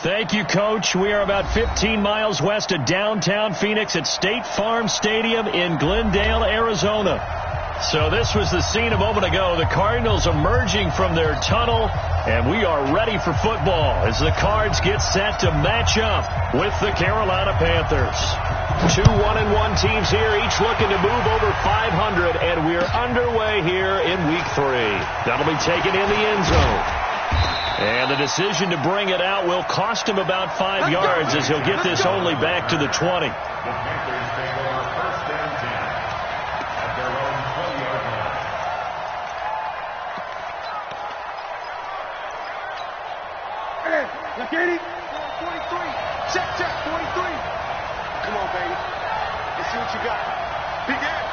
Thank you, Coach. We are about 15 miles west of downtown Phoenix at State Farm Stadium in Glendale, Arizona. So this was the scene a moment ago. The Cardinals emerging from their tunnel, and we are ready for football as the Cards get set to match up with the Carolina Panthers. 2 1-1 teams here, each looking to move over 500, and we're underway here in Week 3. That'll be taken in the end zone. And the decision to bring it out will cost him about 5 yards as he'll get this only back to the 20. Get it. 43. Check, 43. Come on, baby. Let's see what you got. Big air.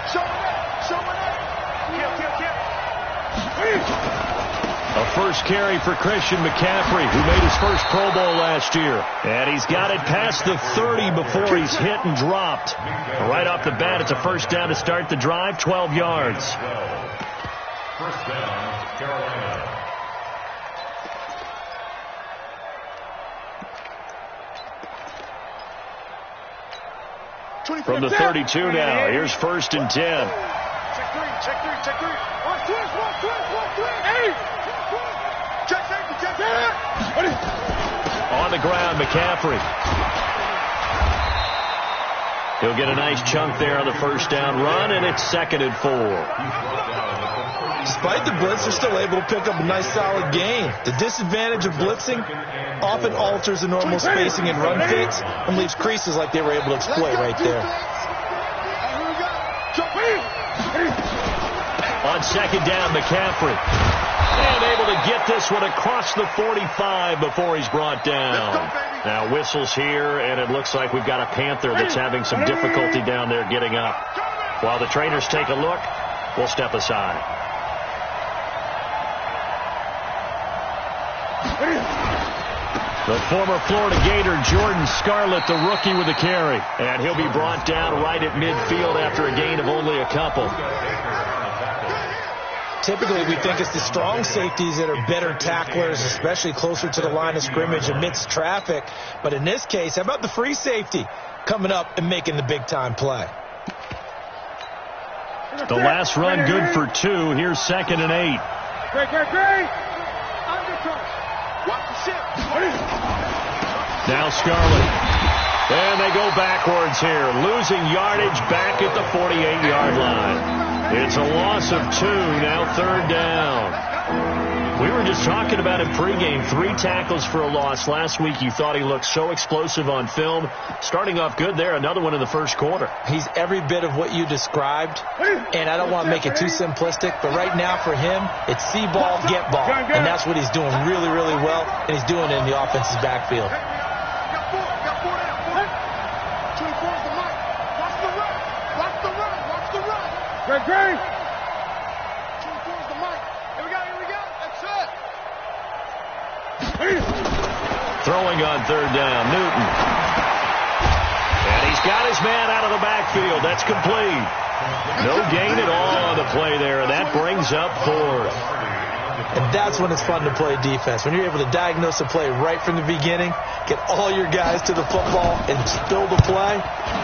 Show it up. A first carry for Christian McCaffrey, who made his first Pro Bowl last year. And he's got it past the 30 before he's hit and dropped. Right off the bat, it's a first down to start the drive, 12 yards. First down, Carolina. From the 32 now, here's 1st and 10. Check three. One, twist. Hey! Check safety. On the ground, McCaffrey. He'll get a nice chunk there on the first down run, and it's 2nd and 4. Despite the blitz, they're still able to pick up a nice solid gain. The disadvantage of blitzing often alters the normal spacing and run fits and leaves creases like they were able to exploit right there. On 2nd down, McCaffrey. And able to get this one across the 45 before he's brought down. Now whistles here, and it looks like we've got a Panther that's having some difficulty down there getting up. While the trainers take a look, we'll step aside. The former Florida Gator, Jordan Scarlett, the rookie with the carry. And he'll be brought down right at midfield after a gain of only a couple. Typically, we think it's the strong safeties that are better tacklers, especially closer to the line of scrimmage amidst traffic. But in this case, how about the free safety coming up and making the big-time play? The last run good for 2. Here's 2nd and 8. Great. Now Scarlett. And they go backwards here, losing yardage back at the 48-yard line. It's a loss of 2, now 3rd down. We were just talking about him pregame, 3 tackles for a loss. Last week you thought he looked so explosive on film. Starting off good there, another one in the first quarter. He's every bit of what you described, and I don't want to make it too simplistic, but right now for him, it's see ball, get ball, and that's what he's doing really, really well, and he's doing it in the offense's backfield. Great. 24 is the mic. Here we go. That's it. Throwing on 3rd down, Newton. And he's got his man out of the backfield. That's complete. No gain at all on the play there, and that brings up 4th. And that's when it's fun to play defense. When you're able to diagnose a play right from the beginning, get all your guys to the football, and spill the play,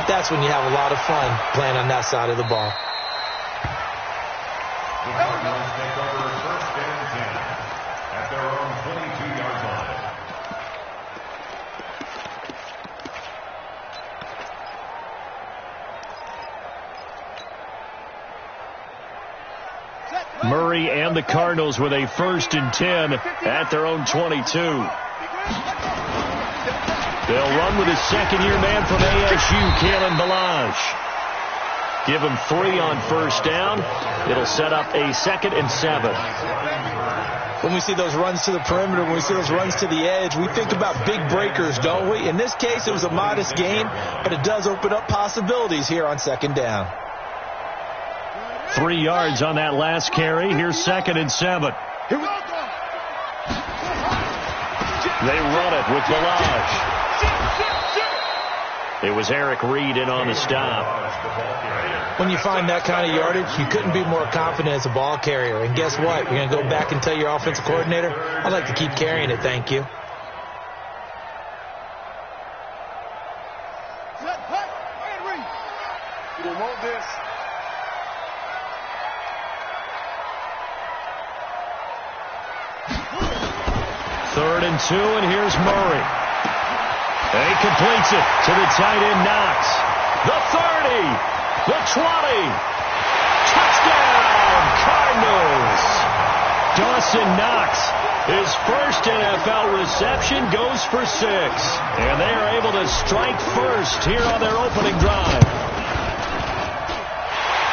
that's when you have a lot of fun playing on that side of the ball. The Cardinals take over 1st and 10 at their own 22-yard line. Murray and the Cardinals with a 1st and 10 at their own 22. They'll run with his second-year man from ASU, Kalen Ballage. Give him 3 on 1st down. It'll set up a 2nd and 7. When we see those runs to the perimeter, when we see those runs to the edge, we think about big breakers, don't we? In this case, it was a modest gain, but it does open up possibilities here on 2nd down. 3 yards on that last carry. Here's 2nd and 7. They run it with Ballage. It was Eric Reed in on the stop. When you find that kind of yardage, you couldn't be more confident as a ball carrier. And guess what? You're going to go back and tell your offensive coordinator, I'd like to keep carrying it, thank you. You don't want this. Third and 2, and here's Murray. And he completes it to the tight end, Knox. The 30, the 20. Touchdown, Cardinals. Dawson Knox, his first NFL reception, goes for 6. And they are able to strike first here on their opening drive.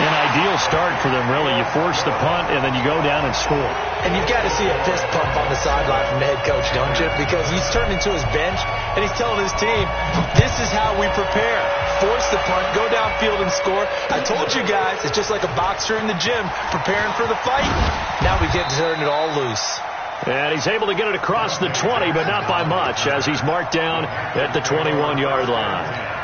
An ideal start for them, really. You force the punt, and then you go down and score. And you've got to see a fist pump on the sideline from the head coach, don't you? Because he's turned into his bench, and he's telling his team, this is how we prepare. Force the punt, go downfield and score. I told you guys, it's just like a boxer in the gym preparing for the fight. Now we get to turn it all loose. And he's able to get it across the 20, but not by much, as he's marked down at the 21-yard line.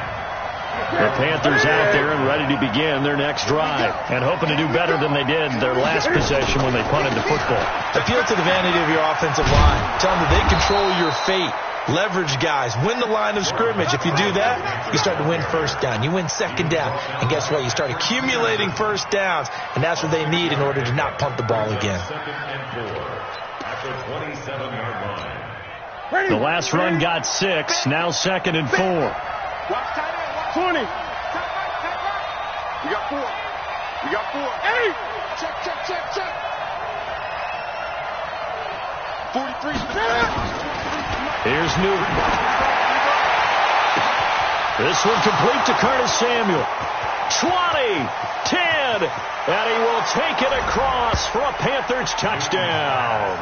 The Panthers out there and ready to begin their next drive, and hoping to do better than they did their last possession when they punted the football. Appeal to the vanity of your offensive line. Tell them that they control your fate. Leverage guys. Win the line of scrimmage. If you do that, you start to win first down. You win second down. And guess what? You start accumulating first downs, and that's what they need in order to not punt the ball again. The last run got 6. Now 2nd and 4. 20. You got 4. You got 4. 8. Check. 43. Here's Newton. This one complete to Curtis Samuel. 20, 10, and he will take it across for a Panthers touchdown.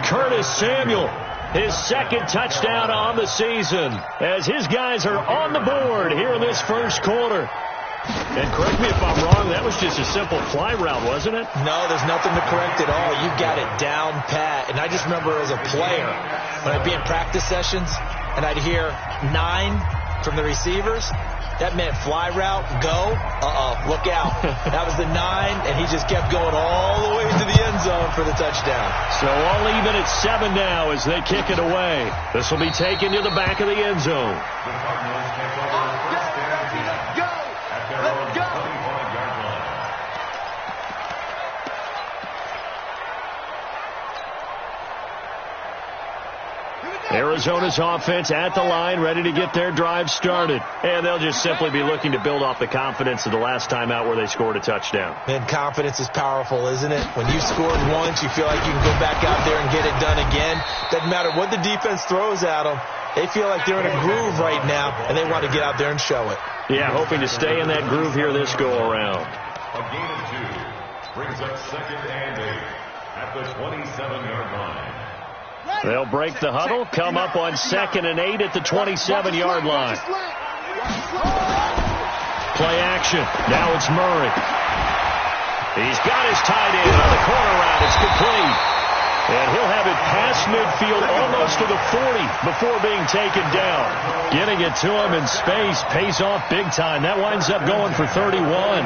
Curtis Samuel, his second touchdown on the season, as his guys are on the board here in this first quarter. And correct me if I'm wrong, that was just a simple fly route, wasn't it? No, there's nothing to correct at all. You got it down pat. And I just remember as a player, when I'd be in practice sessions, and I'd hear 9 from the receivers, that meant fly route, go, look out. That was the 9, and he just kept going all the way to the end zone for the touchdown. So all even at 7 now as they kick it away. This will be taken to the back of the end zone. Arizona's offense at the line, ready to get their drive started. And they'll just simply be looking to build off the confidence of the last time out where they scored a touchdown. Man, confidence is powerful, isn't it? When you scored once, you feel like you can go back out there and get it done again. Doesn't matter what the defense throws at them. They feel like they're in a groove right now, and they want to get out there and show it. Yeah, hoping to stay in that groove here this go-around. A gain of 2 brings up 2nd and 8 at the 27-yard line. They'll break the huddle, come up on 2nd and 8 at the 27-yard line. Play action. Now it's Murray. He's got his tight end on the corner route. It's complete. And he'll have it past midfield almost to the 40 before being taken down. Getting it to him in space pays off big time. That winds up going for 31.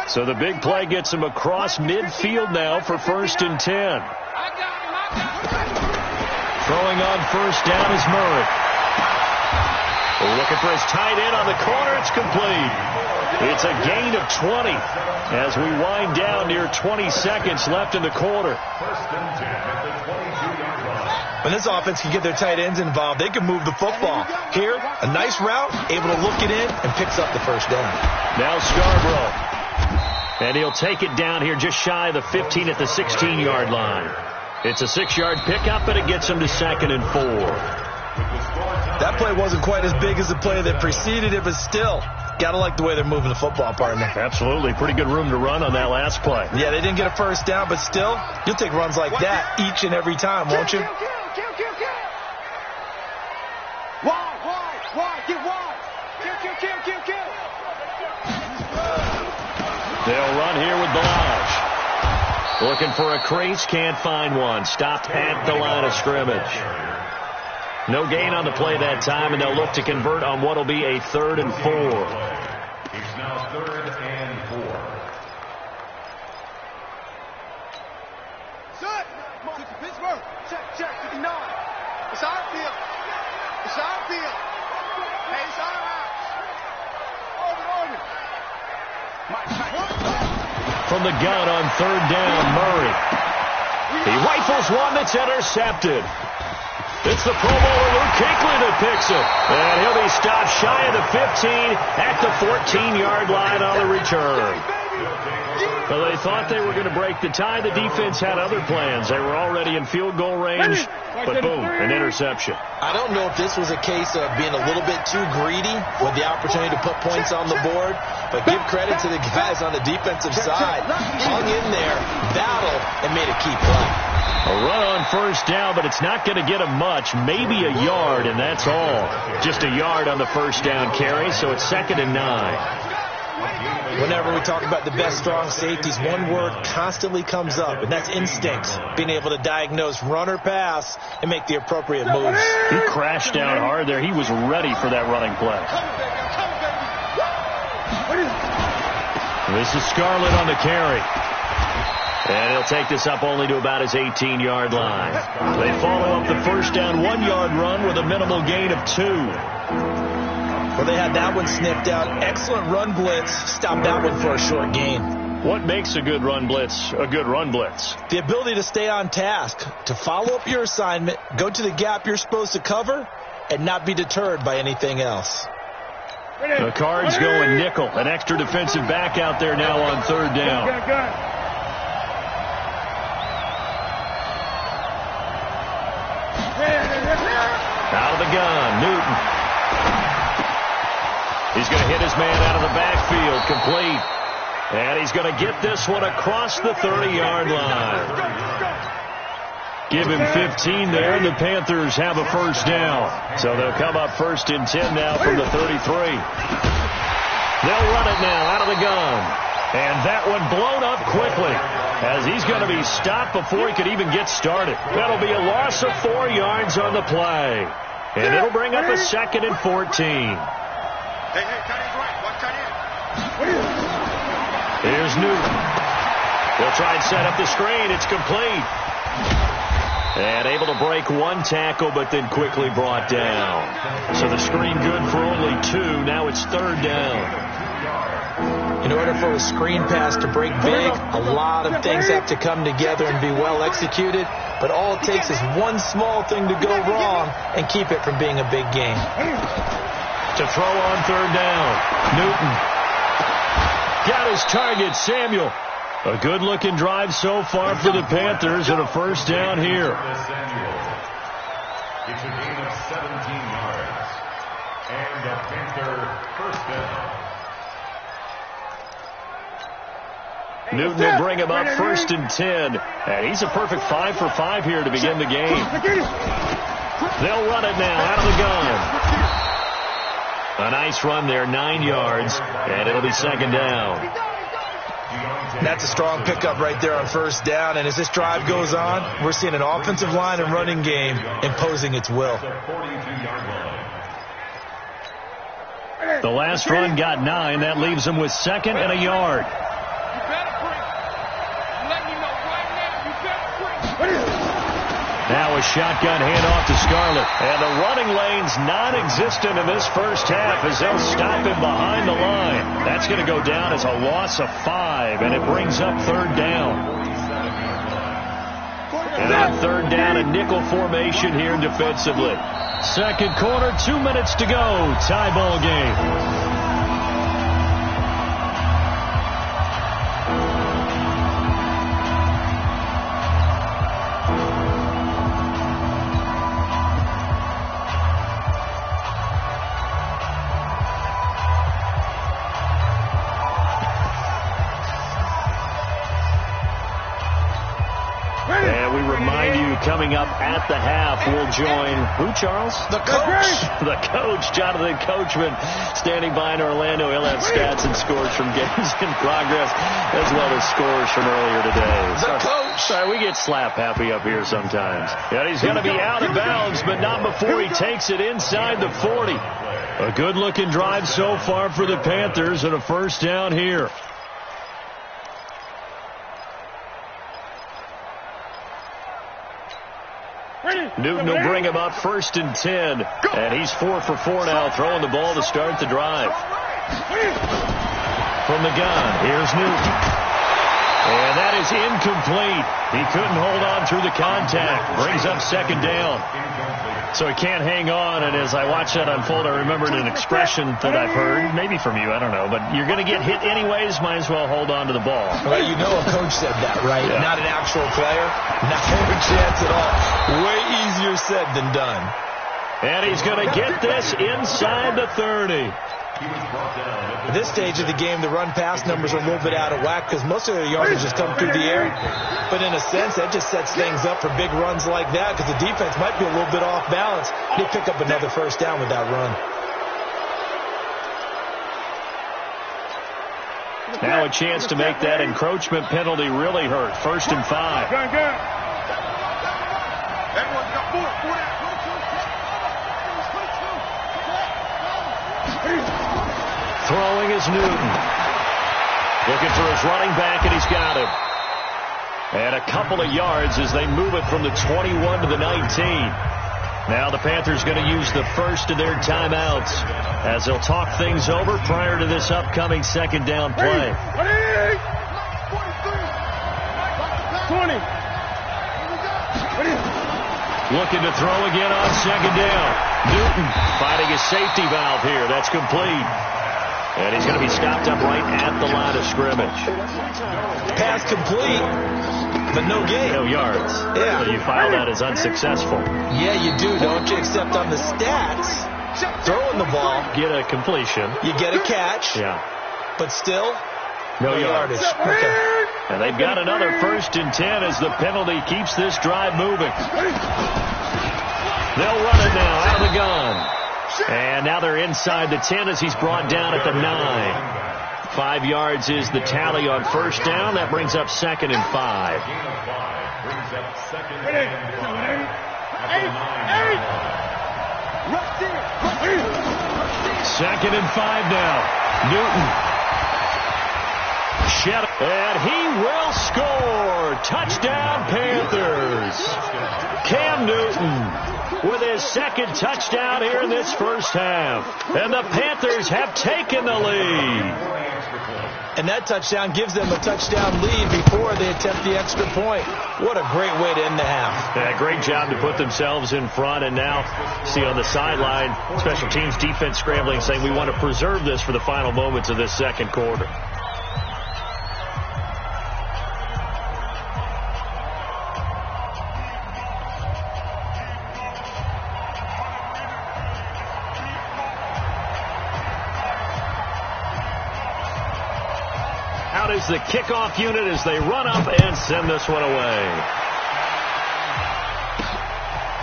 So the big play gets him across midfield now for 1st and 10. Throwing on 1st down is Murray. Looking for his tight end on the corner. It's complete. It's a gain of 20 as we wind down near 20 seconds left in the quarter. 1st and 10 at the 22-yard line. When this offense can get their tight ends involved, they can move the football. Here, a nice route, able to look it in, and picks up the 1st down. Now Scarborough. And he'll take it down here just shy of the 15 at the 16-yard line. It's a 6-yard pickup, and it gets him to 2nd and 4. That play wasn't quite as big as the play that preceded it, but still, got to like the way they're moving the football, partner. Absolutely. Pretty good room to run on that last play. Yeah, they didn't get a 1st down, but still, you'll take runs like that each and every time, won't you? Wide, get wide. Kill. They'll run here with Balaj. Looking for a crease, can't find one. Stopped at the line of scrimmage. No gain on the play that time, and they'll look to convert on what will be a 3rd and 4. It's now 3rd and 4. Set. Pittsburgh. Check. 59. It's our field. It's our field. Hey, it's our house. Over. From the gun on 3rd down, Murray. He rifles one that's intercepted. It's the Pro Bowler Luke Kuechly that picks it. And he'll be stopped shy of the 15 at the 14-yard line on the return. Well, they thought they were going to break the tie. The defense had other plans. They were already in field goal range, but boom, an interception. I don't know if this was a case of being a little bit too greedy with the opportunity to put points on the board, but give credit to the guys on the defensive side. Hung in there, battled, and made a key play. A run on 1st down, but it's not going to get him much, maybe a yard, and that's all. Just a yard on the 1st down carry, so it's 2nd and 9. Whenever we talk about the best strong safeties, one word constantly comes up, and that's instincts. Being able to diagnose run or pass and make the appropriate moves. He crashed down hard there. He was ready for that running play. This is Scarlett on the carry. And he'll take this up only to about his 18-yard line. They follow up the 1st down 1-yard run with a minimal gain of 2. Well, they had that one sniffed out. Excellent run blitz. Stopped that one for a short gain. What makes a good run blitz a good run blitz? The ability to stay on task, to follow up your assignment, go to the gap you're supposed to cover, and not be deterred by anything else. The Cards going nickel. An extra defensive back out there now on 3rd down. Out of the gun, Newton. He's going to hit his man out of the backfield, complete. And he's going to get this one across the 30-yard line. Give him 15 there, and the Panthers have a 1st down. So they'll come up 1st and 10 now from the 33. They'll run it now out of the gun. And that one blown up quickly as he's going to be stopped before he could even get started. That'll be a loss of 4 yards on the play. And it'll bring up a 2nd and 14. Hey, tight end's right. Watch tight end. Here's Newton. They'll try and set up the screen. It's complete. And able to break one tackle, but then quickly brought down. So the screen good for only 2. Now it's 3rd down. In order for a screen pass to break big, a lot of things have to come together and be well executed. But all it takes is one small thing to go wrong and keep it from being a big game. To throw on 3rd down. Newton. Got his target, Samuel. A good-looking drive so far for the Panthers and a 1st down here. It's a gain of 17 yards. And a Panther 1st down. Newton will bring him up 1st and 10. And he's a perfect 5 for 5 here to begin the game. They'll run it now out of the gun. A nice run there, 9 yards, and it'll be 2nd down. That's a strong pickup right there on 1st down, and as this drive goes on, we're seeing an offensive line and running game imposing its will. The last run got 9. That leaves him with 2nd and a yard. Now a shotgun handoff to Scarlett. And the running lane's non-existent in this 1st half as they'll stop him behind the line. That's going to go down as a loss of 5, and it brings up 3rd down. And on 3rd down, a nickel formation here defensively. 2nd quarter, 2 minutes to go. Tie ball game. coming up at the half. We'll join who, Charles? The coach. The coach, Jonathan Coachman, standing by in Orlando. He'll have stats and scores from games in progress, as well as scores from earlier today. The coach. Sorry, we get slap happy up here sometimes. Yeah, he's going to be out of bounds, but not before he takes it inside the 40. A good-looking drive so far for the Panthers, and a first down here. Newton will bring him up 1st and 10. And he's 4 for 4 now, throwing the ball to start the drive. From the gun, here's Newton. And that is incomplete. He couldn't hold on through the contact. Brings up 2nd down. So he can't hang on, and as I watch that unfold, I remembered an expression that I've heard, maybe from you, I don't know, but you're going to get hit anyways, might as well hold on to the ball. Well, you know a coach said that, right? Yeah. Not an actual player. Not a chance at all. Way easier said than done. And he's going to get this inside the 30. At this stage of the game, the run-pass numbers are a little bit out of whack because most of their yardage just come through the air. But in a sense, that just sets things up for big runs like that because the defense might be a little bit off balance. They pick up another first down with that run. Now a chance to make that encroachment penalty really hurt. 1st and 5. Everyone's got 4 out. Throwing is Newton. Looking for his running back, and he's got him. And a couple of yards as they move it from the 21 to the 19. Now the Panthers going to use the first of their timeouts as they'll talk things over prior to this upcoming 2nd down play. 20. Looking to throw again on 2nd down. Newton finding his safety valve here. That's complete. And he's going to be stopped up right at the line of scrimmage. Pass complete, but no gain. No yards. Yeah. So you file that as unsuccessful. Yeah, you do, don't you? Except on the stats, throwing the ball, Get a completion. you get a catch, Yeah. but still No yardage. Okay. And they've got another 1st and 10 as the penalty keeps this drive moving. They'll run it now out of the gun. And now they're inside the 10 as he's brought down at the 9. 5 yards is the tally on 1st down. That brings up 2nd and 5. Brings up 2nd and 5 at the 9. 2nd and 5 now. Newton. And he will score. Touchdown, Panthers. Cam Newton with his 2nd touchdown here in this first half. And the Panthers have taken the lead. And that touchdown gives them a touchdown lead before they attempt the extra point. What a great way to end the half. Yeah, great job to put themselves in front. And now, see on the sideline, special teams defense scrambling, saying we want to preserve this for the final moments of this 2nd quarter. Out is the kickoff unit as they run up and send this one away.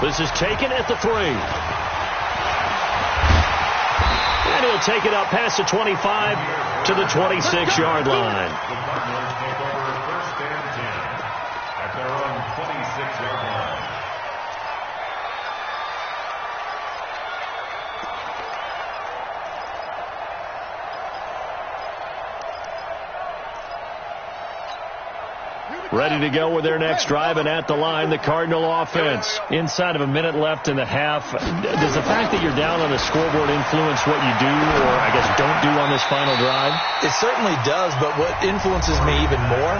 This is taken at the 3. And he'll take it up past the 25 to the 26-yard line. The Cardinals take over 1st and 10 at their own 26-yard line. Ready to go with their next drive, and at the line, the Cardinal offense. Inside of a minute left in the half, does the fact that you're down on the scoreboard influence what you do, or I guess don't do on this final drive? It certainly does, but what influences me even more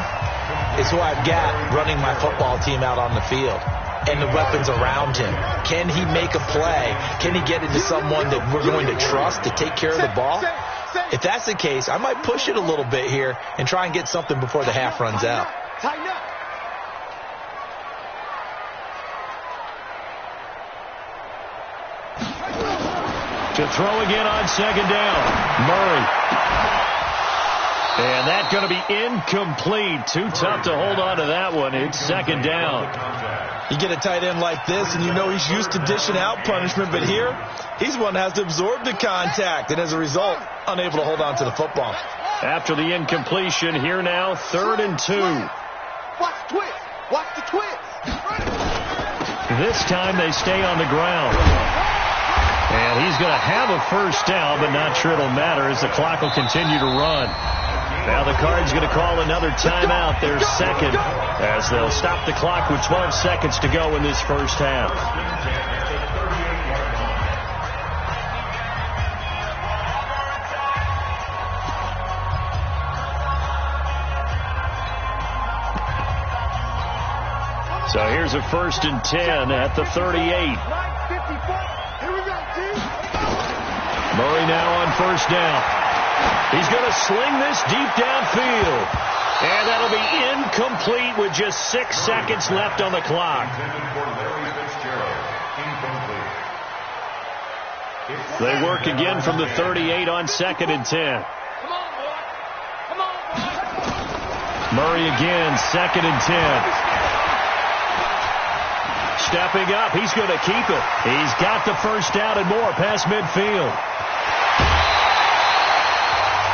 is who I've got running my football team out on the field and the weapons around him. Can he make a play? Can he get into someone that we're going to trust to take care of the ball? If that's the case, I might push it a little bit here and try and get something before the half runs out. Tighten up. To throw again on 2nd down. Murray. And that's going to be incomplete. Too tough to hold on to that one. It's second down. You get a tight end like this, and you know he's used to dishing out punishment, but here, he's one that has to absorb the contact, and as a result, unable to hold on to the football. After the incompletion, here now, 3rd and 2. Watch the twist. Watch the twist. This time they stay on the ground. And he's going to have a first down, but not sure it'll matter as the clock will continue to run. Now the Cards going to call another timeout, their second, as they'll stop the clock with 12 seconds to go in this first half. So here's a 1st and 10 at the 38. Murray now on first down. He's going to sling this deep downfield. And that'll be incomplete with just 6 seconds left on the clock. They work again from the 38 on 2nd and 10. Murray again, 2nd and 10. Stepping up, he's going to keep it. He's got the first down and more past midfield.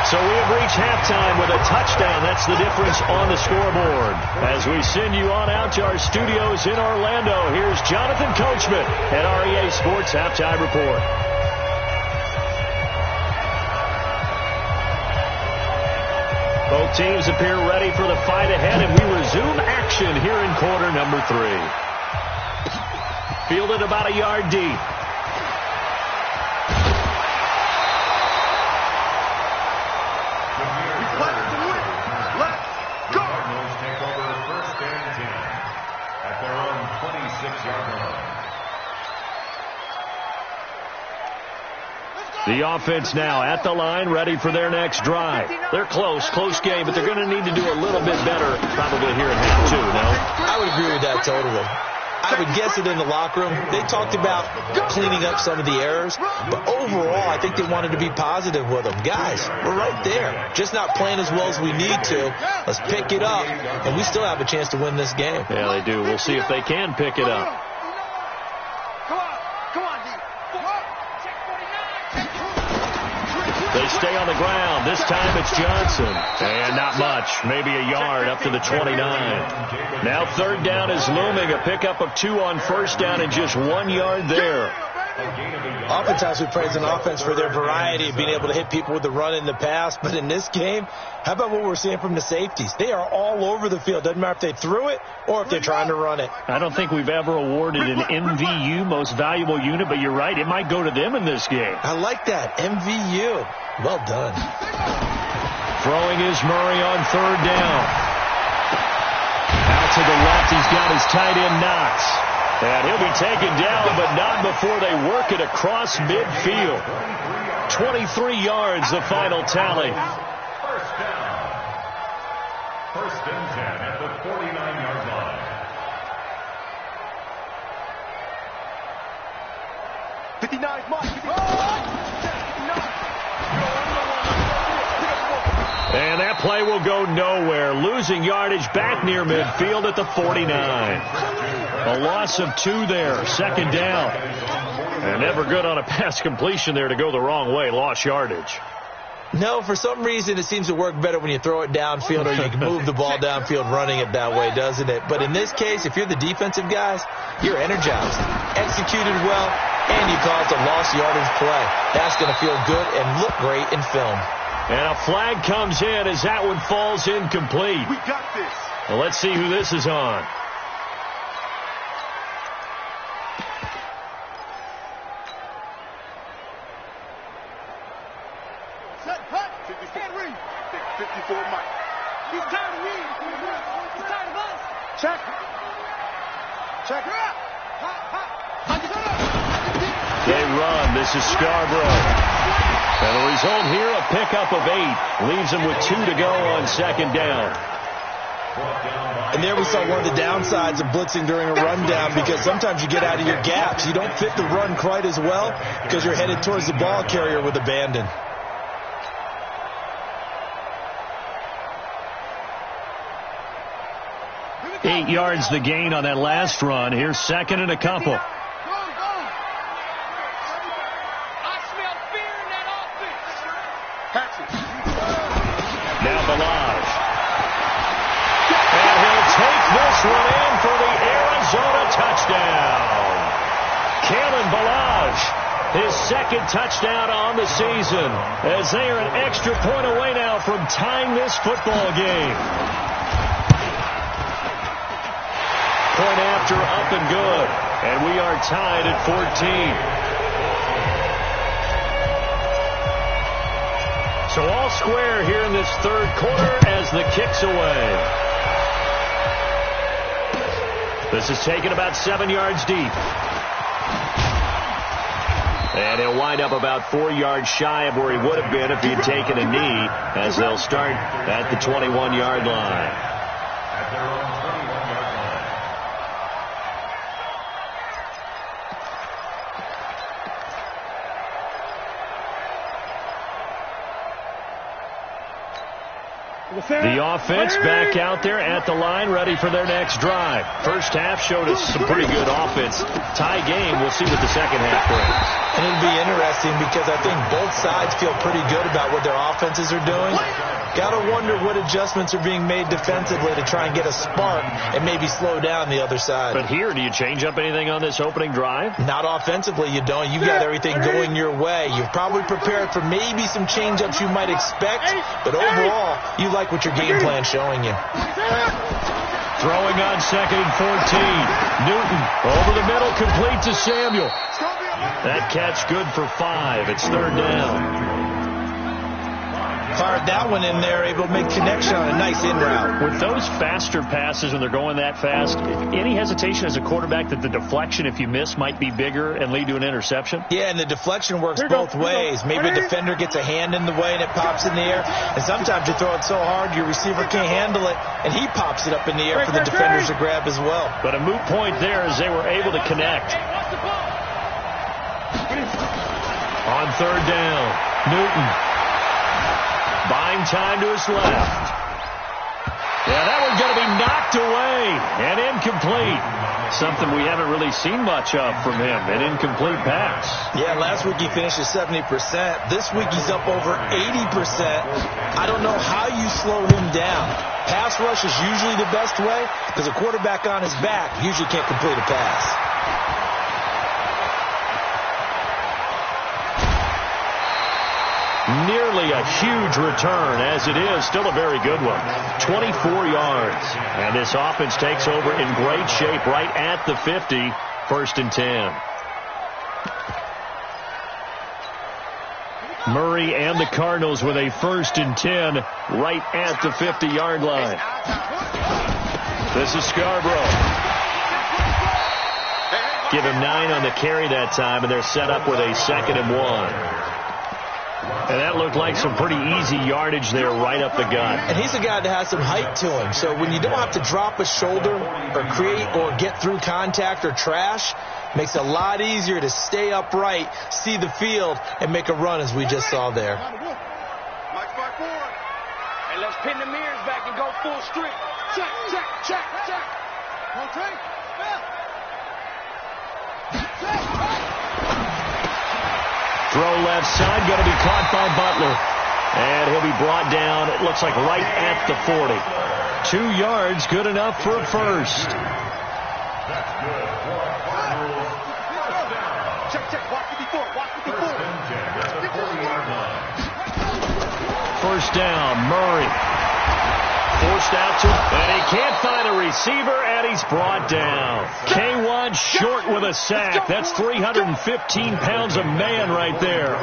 So we have reached halftime with a touchdown. That's the difference on the scoreboard. As we send you on out to our studios in Orlando, here's Jonathan Coachman at REA Sports Halftime Report. Both teams appear ready for the fight ahead, and we resume action here in quarter number 3. Fielded about a yard deep. Let's go. Take over 1st and 10 at their own 26-yard line. The offense now at the line, ready for their next drive. They're close game, but they're going to need to do a little bit better probably here in half 2, no? I would agree with that totally. I would guess it in the locker room. They talked about cleaning up some of the errors, but overall, I think they wanted to be positive with them. Guys, we're right there. Just not playing as well as we need to. Let's pick it up, and we still have a chance to win this game. Yeah, they do. We'll see if they can pick it up. They stay on the ground. This time it's Johnson. And not much. Maybe a yard up to the 29. Now 3rd down is looming. A pickup of 2 on first down and just 1 yard there. Oftentimes we praise an offense for their variety of being able to hit people with the run in the pass. But in this game, how about what we're seeing from the safeties? They are all over the field. Doesn't matter if they threw it or if they're trying to run it. I don't think we've ever awarded an MVU, most valuable unit, but you're right. It might go to them in this game. I like that. MVU. Well done. Throwing is Murray on 3rd down. Out to the left, he's got his tight end Knox. And he'll be taken down, but not before they work it across midfield. 23 yards, the final tally. First down. 1st and 10 at the 49-yard line. And that play will go nowhere. Losing yardage back near midfield at the 49. A loss of 2 there. 2nd down. And never good on a pass completion there to go the wrong way. Lost yardage. No, for some reason it seems to work better when you throw it downfield or you can move the ball downfield running it that way, doesn't it? But in this case, if you're the defensive guys, you're energized, executed well, and you caused a lost yardage play. That's going to feel good and look great in film. And a flag comes in as that one falls incomplete. We got this. Well, let's see who this is on. Set, cut. 54 Mike. He's tired of me. He's tired of us. Check. Check her out. They run. This is Scarborough. And the result here, a pickup of 8. Leaves them with 2 to go on 2nd down. And there we saw one of the downsides of blitzing during a rundown, because sometimes you get out of your gaps. You don't fit the run quite as well because you're headed towards the ball carrier with abandon. 8 yards the gain on that last run. Here's second and a couple. Now Balaj. And he'll take this one in for the Arizona touchdown. Kalen Balaj, his second touchdown on the season, as they are an extra point away now from tying this football game. Point after up and good, and we are tied at 14. So all square here in this third quarter as the kick's away. This is taken about 7 yards deep. And he'll wind up about 4 yards shy of where he would have been if he had taken a knee, as they'll start at the 21-yard line. At their own 21-yard line. The offense back out there at the line, ready for their next drive. First half showed us some pretty good offense. Tie game. We'll see what the second half brings. And it'll be interesting because I think both sides feel pretty good about what their offenses are doing. Got to wonder what adjustments are being made defensively to try and get a spark and maybe slow down the other side. But here, do you change up anything on this opening drive? Not offensively, you don't. You've got everything going your way. You've probably prepared for maybe some change-ups you might expect, but overall, you like what your game plan's showing you. Throwing on second and 14. Newton over the middle, complete to Samuel. That catch good for 5. It's third down. Fired that one in there, able to make connection on a nice in route. With those faster passes, when they're going that fast, any hesitation as a quarterback that the deflection, if you miss, might be bigger and lead to an interception? Yeah, and the deflection works both ways. Maybe a defender gets a hand in the way and it pops in the air. And sometimes you throw it so hard your receiver can't handle it, and he pops it up in the air for the defenders to grab as well. But a moot point there as they were able to connect. On third down, Newton. Buying time to his left. Yeah, that one's going to be knocked away and incomplete. Something we haven't really seen much of from him, an incomplete pass. Yeah, last week he finished at 70%. This week he's up over 80%. I don't know how you slow him down. Pass rush is usually the best way because a quarterback on his back usually can't complete a pass. Nearly a huge return, as it is still a very good one. 24 yards. And this offense takes over in great shape right at the 50. First and 10. Murray and the Cardinals with a first and 10 right at the 50-yard line. This is Scarborough. Give him 9 on the carry that time, and they're set up with a second and 1. And that looked like some pretty easy yardage there right up the gut. And he's a guy that has some height to him. So when you don't have to drop a shoulder or create or get through contact or trash, makes it a lot easier to stay upright, see the field, and make a run as we just saw there. Hey, let's pin the mirrors back and go full strip. Check, check, check, check. Okay. Throw left side, going to be caught by Butler. And he'll be brought down, it looks like right at the 40. 2 yards, good enough for a first. That's good. Check, check, watch 54, watch 54. First and 10 at the 40-yard line. First down, Murray. Forced out to, and he can't find a receiver, and he's brought down. K1 short with a sack. That's 315 pounds of man right there.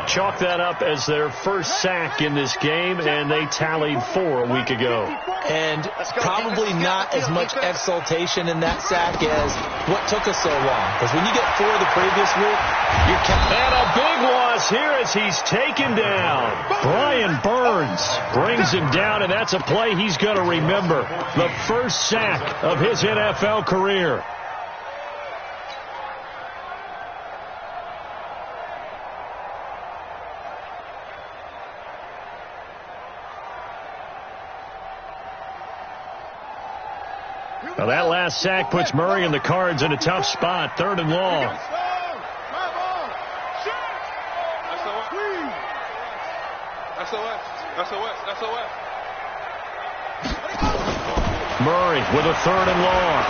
Chalk that up as their first sack in this game, and they tallied 4 a week ago. And probably not as much exultation in that sack as what took us so long. Because when you get 4 the previous week, you're counting. And a big loss here as he's taken down. Brian Burns brings him down, and that's a play he's going to remember. The first sack of his NFL career. Well, that last sack puts Murray and the Cards in a tough spot. 3rd and long. Murray with a 3rd and long.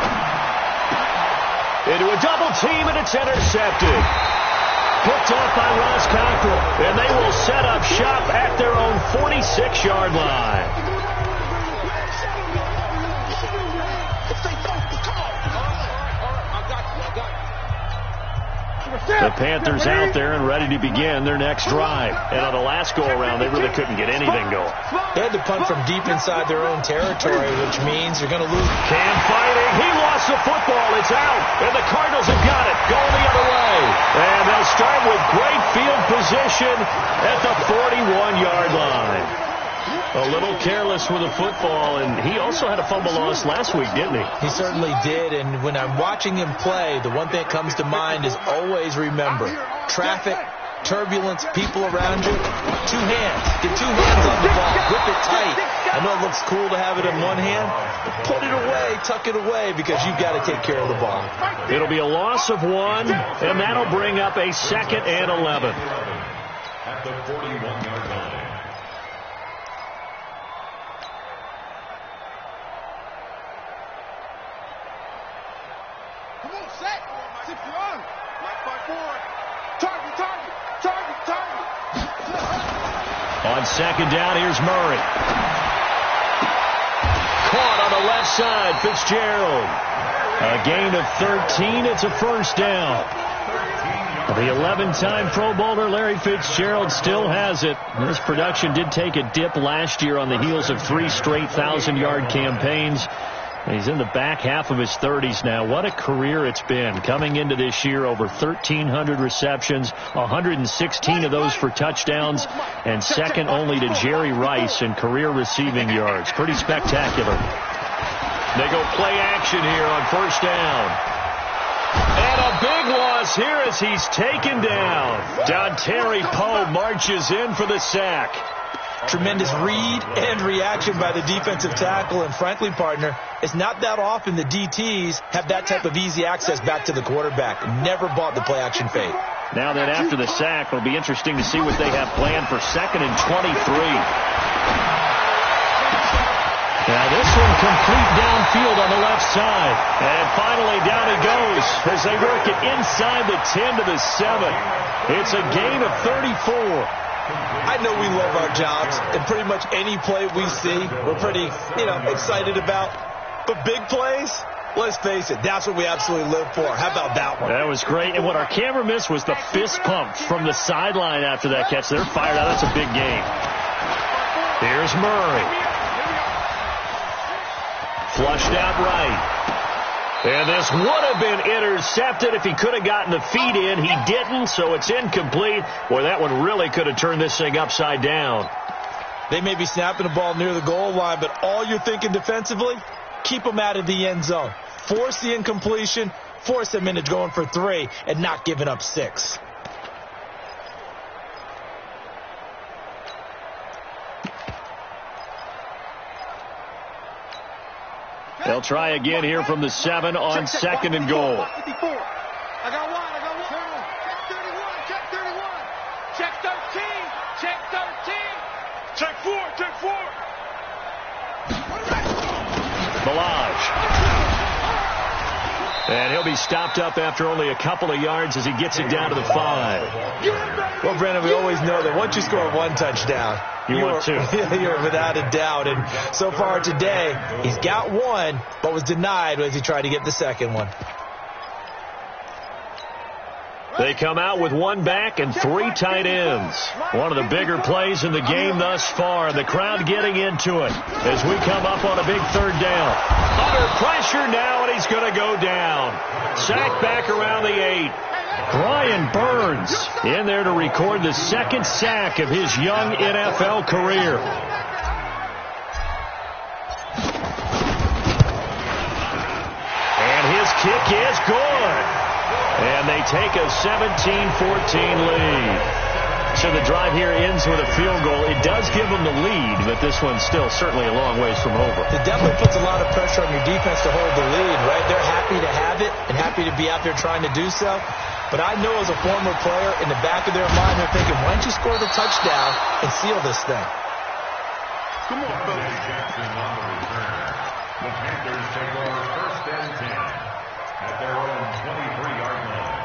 Into a double team, and it's intercepted. Picked off by Ross Cockrell, and they will set up shop at their own 46-yard line. The Panthers out there and ready to begin their next drive. And on the last go-around, they really couldn't get anything going. They had to punt from deep inside their own territory, which means you're going to lose. Cam fighting. He lost the football. It's out. And the Cardinals have got it. Going the other way. And they'll start with great field position at the 41-yard line. A little careless with the football, and he also had a fumble loss last week, didn't he? He certainly did, and when I'm watching him play, the one thing that comes to mind is always remember, traffic, turbulence, people around you, 2 hands. Get 2 hands on the ball. Grip it tight. I know it looks cool to have it in one hand, but put it away, tuck it away, because you've got to take care of the ball. It'll be a loss of 1, and that'll bring up a 2nd and 11. At the 41-yard line. On 2nd down, here's Murray. Caught on the left side, Fitzgerald. A gain of 13. It's a 1st down. The 11-time Pro Bowler Larry Fitzgerald still has it. His production did take a dip last year on the heels of 3 straight 1,000-yard campaigns. He's in the back half of his 30s now. What a career it's been. Coming into this year, over 1,300 receptions, 116 of those for touchdowns, and second only to Jerry Rice in career receiving yards. Pretty spectacular. They go play action here on 1st down. And a big loss here as he's taken down. Dontari Poe marches in for the sack. Tremendous read and reaction by the defensive tackle. And frankly, partner, it's not that often the DTs have that type of easy access back to the quarterback. Never bought the play-action fade. Now then, after the sack, it'll be interesting to see what they have planned for 2nd and 23. Now this one complete downfield on the left side. And finally down it goes as they work it inside the 10 to the 7. It's a gain of 34. I know we love our jobs, and pretty much any play we see, we're pretty, excited about. But big plays, let's face it, that's what we absolutely live for. How about that one? That was great. And what our camera missed was the fist pump from the sideline after that catch. They're fired out. That's a big game. Here's Murray. Flushed out right. And this would have been intercepted if he could have gotten the feet in. He didn't, so it's incomplete. Boy, that one really could have turned this thing upside down. They may be snapping the ball near the goal line, but all you're thinking defensively, keep them out of the end zone. Force the incompletion, force them into going for 3, and not giving up 6. They'll try again here from the 7 on 2nd and goal. I got one. Check 31. Check 13. Check 13. Check 4. Check 4. Balaj. And he'll be stopped up after only a couple of yards as he gets it down to the 5. Well, Brandon, we always know that once you score 1 touchdown, you're without a doubt. And so far today, he's got 1, but was denied as he tried to get the 2nd one. They come out with 1 back and 3 tight ends. One of the bigger plays in the game thus far. The crowd getting into it as we come up on a big 3rd down. Under pressure now, and he's going to go down. Sacked back around the 8. Brian Burns in there to record the 2nd sack of his young NFL career. And his kick is good. And they take a 17-14 lead. So the drive here ends with a field goal. It does give them the lead, but this one's still certainly a long ways from over. It definitely puts a lot of pressure on your defense to hold the lead, right? They're happy to have it and happy to be out there trying to do so. But I know as a former player, in the back of their mind, they're thinking, why don't you score the touchdown and seal this thing? Come on, fellas. Jackson on the return. The Panthers take over 1st and 10 at their own 23-yard line.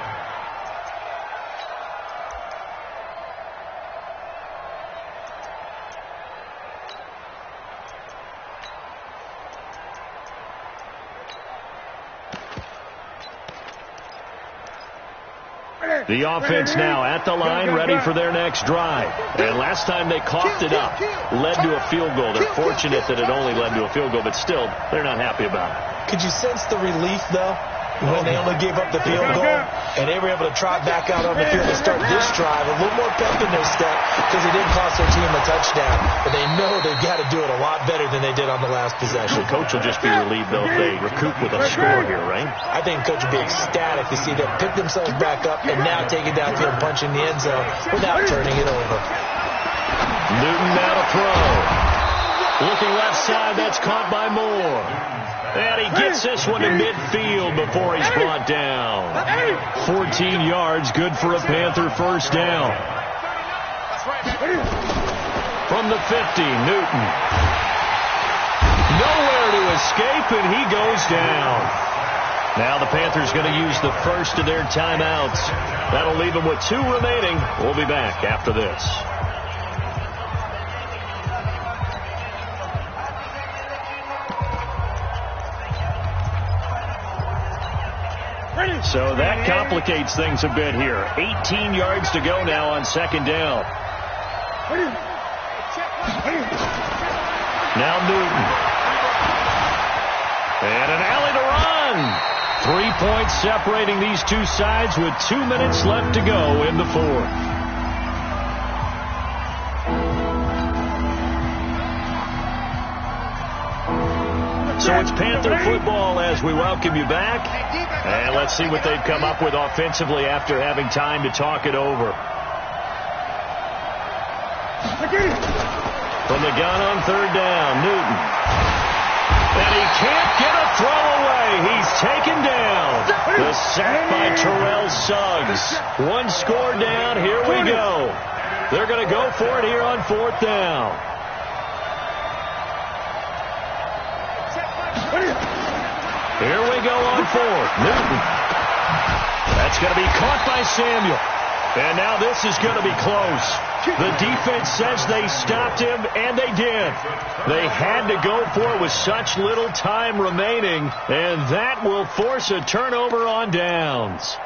The offense now at the line, ready for their next drive. And last time they coughed it up, led to a field goal. They're fortunate that it only led to a field goal, but still, they're not happy about it. Could you sense the relief, though, when they only gave up the field goal and they were able to trot back out on the field and start this drive? A little more pep in their step because it didn't cost their team a touchdown. But they know they've got to do it a lot better than they did on the last possession. The coach will just be relieved, though, if they recoup with a score here, right? I think coach will be ecstatic to see them pick themselves back up and now take it downfield, punch in the end zone without turning it over. Newton now to throw. Looking left side, that's caught by Moore. And he gets this one to midfield before he's brought down. 14 yards, good for a Panther first down. From the 50, Newton. Nowhere to escape, and he goes down. Now the Panthers going to use the first of their timeouts. That'll leave them with 2 remaining. We'll be back after this. So that complicates things a bit here. 18 yards to go now on second down. Now Newton. And an alley to run. 3 points separating these two sides with 2 minutes left to go in the fourth. So it's Panther football as we welcome you back. And let's see what they've come up with offensively after having time to talk it over. From the gun on third down, Newton. And he can't get a throw away. He's taken down. The sack by Terrell Suggs. 1 score down. Here we go. They're going to go for it here on 4th down. Here we go on 4th. Newton. That's going to be caught by Samuel. And now this is going to be close. The defense says they stopped him, and they did. They had to go for it with such little time remaining, and that will force a turnover on downs.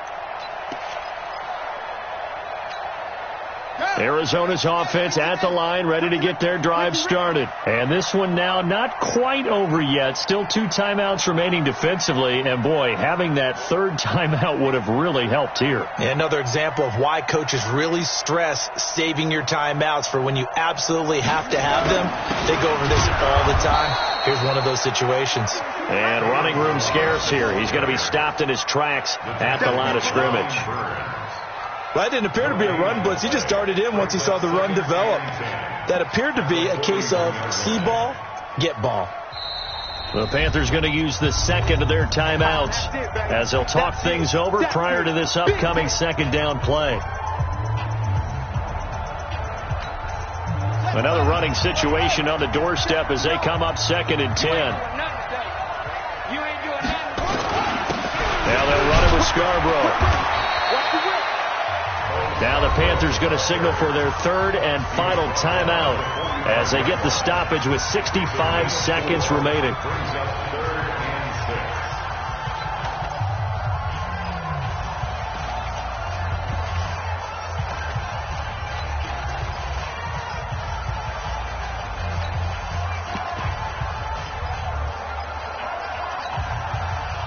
Arizona's offense at the line, ready to get their drive started. And this one now not quite over yet. Still 2 timeouts remaining defensively. And, boy, having that 3rd timeout would have really helped here. Another example of why coaches really stress saving your timeouts for when you absolutely have to have them. They go over this all the time. Here's one of those situations. And running room scarce here. He's going to be stopped in his tracks at the line of scrimmage. Well, that didn't appear to be a run blitz. He just darted in once he saw the run develop. That appeared to be a case of see ball, get ball. The Panthers going to use the second of their timeouts as they'll talk things over prior to this upcoming second down play. Another running situation on the doorstep as they come up 2nd and 10. Now they'll run it with Scarborough. Now the Panthers going to signal for their 3rd and final timeout as they get the stoppage with 65 seconds remaining.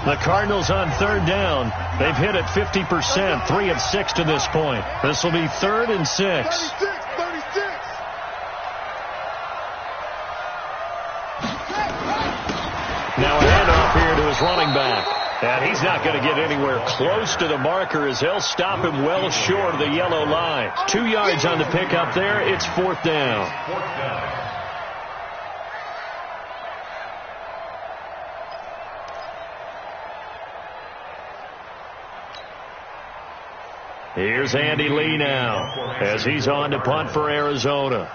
The Cardinals on 3rd down. They've hit it 50%, 3 of 6 to this point. This will be 3rd and 6. 36. Now a handoff here to his running back. And he's not going to get anywhere close to the marker as he'll stop him well short of the yellow line. 2 yards on the pickup there. It's 4th down. Here's Andy Lee now as he's on to punt for Arizona.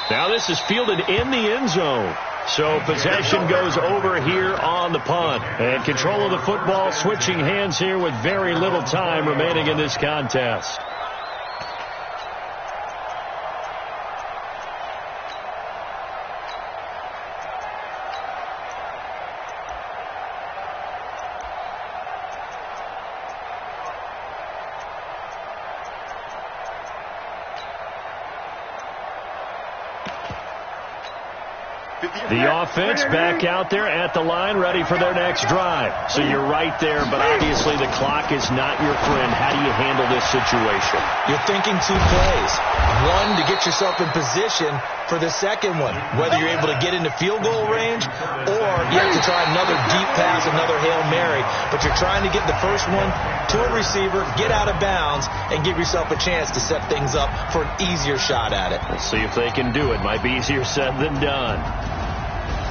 Now this is fielded in the end zone. So possession goes over here on the punt. And control of the football switching hands here with very little time remaining in this contest. The offense back out there at the line, ready for their next drive. So you're right there, but obviously the clock is not your friend. How do you handle this situation? You're thinking 2 plays. One, to get yourself in position for the second one, whether you're able to get into field goal range or you have to try another deep pass, another Hail Mary. But you're trying to get the first one to a receiver, get out of bounds, and give yourself a chance to set things up for an easier shot at it. We'll see if they can do it. Might be easier said than done.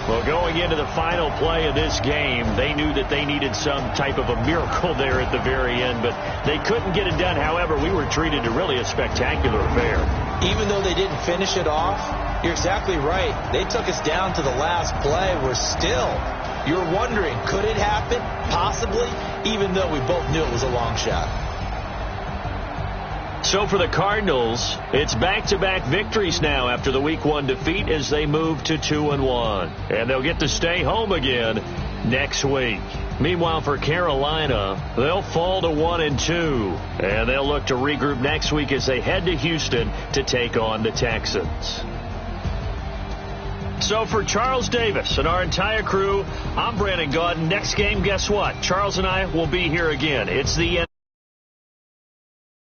Well, going into the final play of this game, they knew that they needed some type of a miracle there at the very end, but they couldn't get it done. However, we were treated to really a spectacular affair. Even though they didn't finish it off, you're exactly right. They took us down to the last play. We're still, you're wondering, could it happen? Possibly, even though we both knew it was a long shot. So for the Cardinals, it's back-to-back victories now after the Week 1 defeat as they move to 2-1. And they'll get to stay home again next week. Meanwhile, for Carolina, they'll fall to 1-2. And they'll look to regroup next week as they head to Houston to take on the Texans. So for Charles Davis and our entire crew, I'm Brandon Gaudin. Next game, guess what? Charles and I will be here again. It's the end.